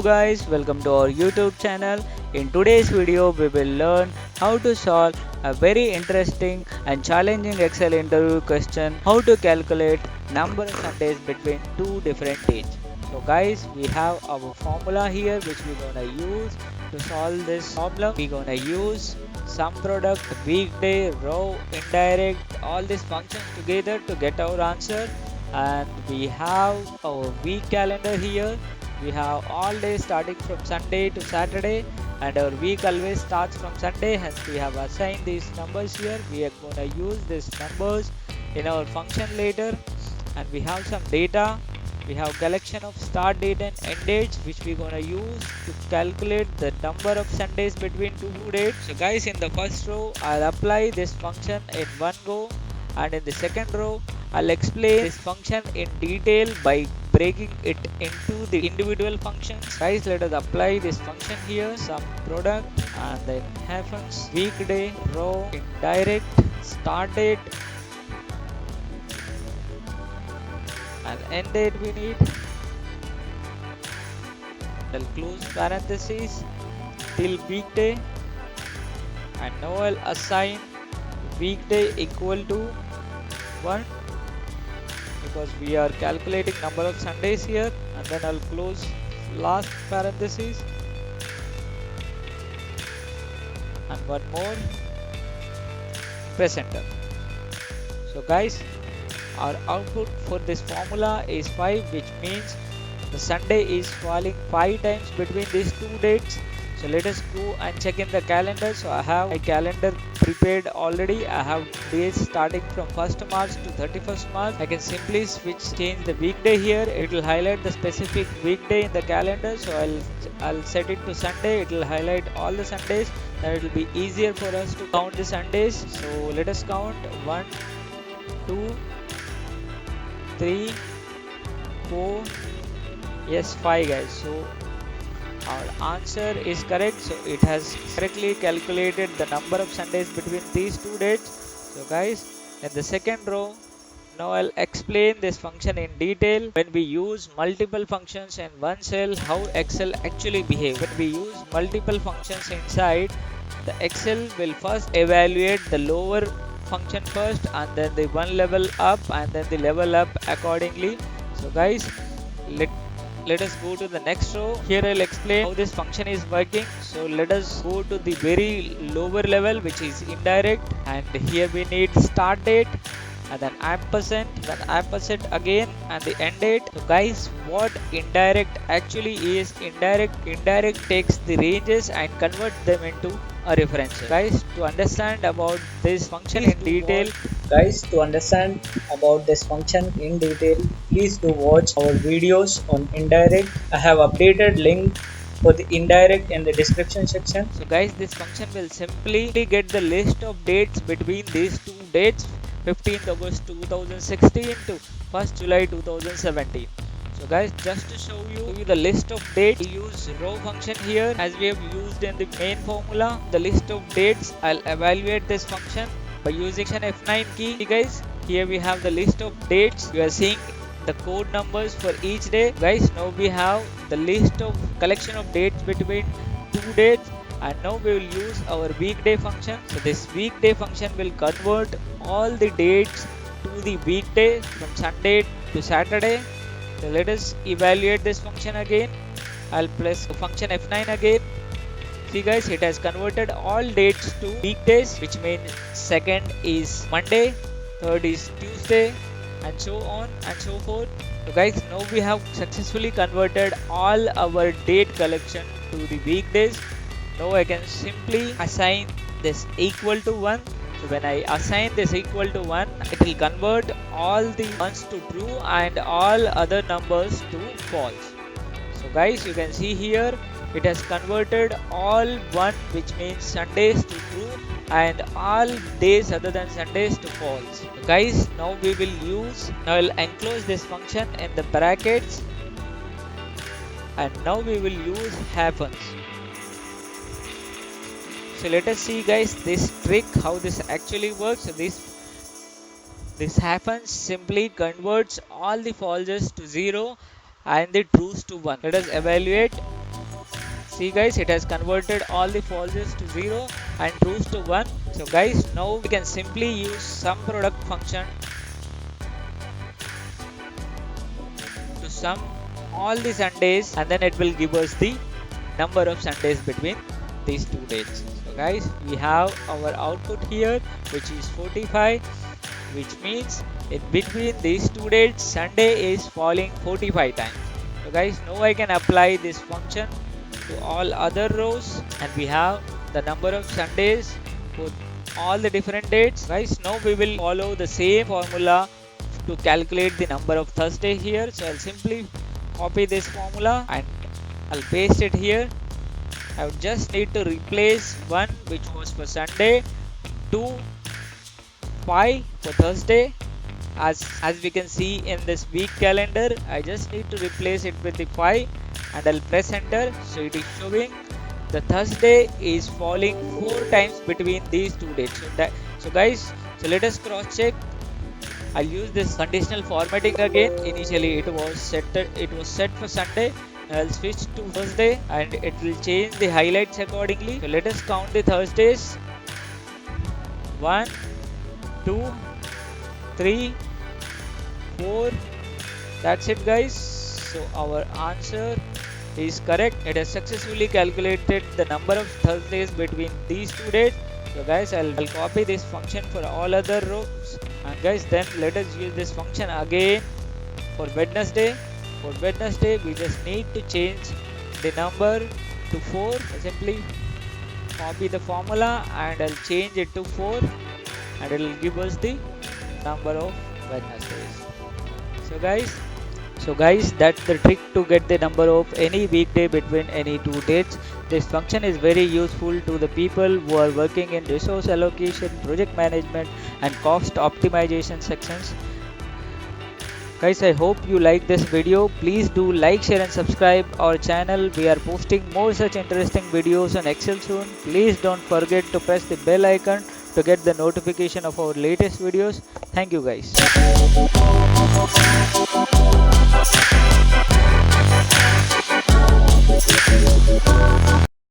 guys, welcome to our YouTube channel. In today's video we will learn how to solve a very interesting and challenging Excel interview question, how to calculate number of Sundays between two different dates. So guys, we have our formula here which we're gonna use to solve this problem. We're gonna use sum product, weekday, row, indirect, all these functions together to get our answer. And we have our week calendar here. We have all days starting from Sunday to Saturday, and our week always starts from Sunday. Hence we have assigned these numbers here. We are going to use these numbers in our function later. And we have some data. We have collection of start date and end dates which we're going to use to calculate the number of Sundays between two dates. So guys, in the first row I'll apply this function in one go, and in the second row I'll explain this function in detail by breaking it into the individual functions. Guys, let us apply this function here. Sum product, and then happens weekday, row, indirect, start date, and end date we need. I'll close parentheses till weekday, and now I'll assign weekday equal to 1 because we are calculating number of Sundays here, and then I'll close last parenthesis, and one more, press enter. So guys, our output for this formula is 5, which means the Sunday is falling 5 times between these two dates. So let us go and check in the calendar. So I have my calendar prepared already. I have days starting from 1st March to 31st March. I can simply change the weekday here. It will highlight the specific weekday in the calendar. So I'll set it to Sunday. It will highlight all the Sundays. Then it will be easier for us to count the Sundays. So let us count 1, 2, 3, 4. Yes, 5 guys. So our answer is correct. So it has correctly calculated the number of Sundays between these two dates. So guys, in the second row, now I'll explain this function in detail. When we use multiple functions in one cell, how Excel actually behaves. When we use multiple functions inside, the Excel will first evaluate the lower function first, and then the one level up, and then the level up accordingly. So guys, let us go to the next row. Here I'll explain how this function is working. So let us go to the very lower level, which is indirect, and here we need start date, and then ampersand, then ampersand again, and the end date. So guys, what indirect actually is, indirect takes the ranges and convert them into a reference. Guys, to understand about this function in detail, please do watch our videos on indirect. I have updated link for the indirect in the description section. so guys, this function will simply get the list of dates between these two dates, 15th August 2016 to 1st July 2017. So guys, just to show you the list of dates, we use row function here as we have used in the main formula. The list of dates, I'll evaluate this function by using F9 key. Guys, here we have the list of dates. You are seeing the code numbers for each day. Guys, now we have the list of collection of dates between two dates, and now we will use our weekday function. So this weekday function will convert all the dates to the weekday from Sunday to Saturday. So let us evaluate this function again. I'll press function F9 again. See guys, it has converted all dates to weekdays, which means second is Monday, third is Tuesday, and so on and so forth. So guys, now we have successfully converted all our date collection to the weekdays. Now I can simply assign this equal to 1. So when I assign this equal to 1, it will convert all the ones to true and all other numbers to false. So guys, you can see here it has converted all 1, which means Sundays, to true, and all days other than Sundays to false. So guys, now I'll enclose this function in the brackets, and now we will use happens. So let us see guys this trick, how this actually works. So this happens simply converts all the falses to 0 and the trues to 1. Let us evaluate. See guys, it has converted all the falses to 0 and trues to 1. So guys, now we can simply use sum product function to sum all the Sundays, and then it will give us the number of Sundays between these two dates. So guys, we have our output here, which is 45, which means in between these two dates Sunday is falling 45 times. So guys, now I can apply this function to all other rows, and we have the number of Sundays for all the different dates. Guys, now we will follow the same formula to calculate the number of Thursday here. So I'll simply copy this formula and I'll paste it here. I would just need to replace 1 which was for Sunday, 2 5 for Thursday. As we can see in this week calendar, I just need to replace it with the 5 and I'll press enter. So it is showing the Thursday is falling 4 times between these two dates. So guys, so let us cross check. I'll use this conditional formatting again. Initially it was set for Sunday. I'll switch to Thursday and it will change the highlights accordingly. So let us count the Thursdays. 1 2 3 4. That's it guys. So our answer is correct. It has successfully calculated the number of Thursdays between these two dates. So guys, I'll copy this function for all other rows, and guys, then let us use this function again for Wednesday. For Wednesday, we just need to change the number to 4. Simply copy the formula and I'll change it to 4, and it will give us the number of Wednesdays. So guys, that's the trick to get the number of any weekday between any two dates. This function is very useful to the people who are working in resource allocation, project management and cost optimization sections. Guys, I hope you like this video. Please do like, share and subscribe our channel. We are posting more such interesting videos on Excel soon. Please don't forget to press the bell icon to get the notification of our latest videos. Thank you guys.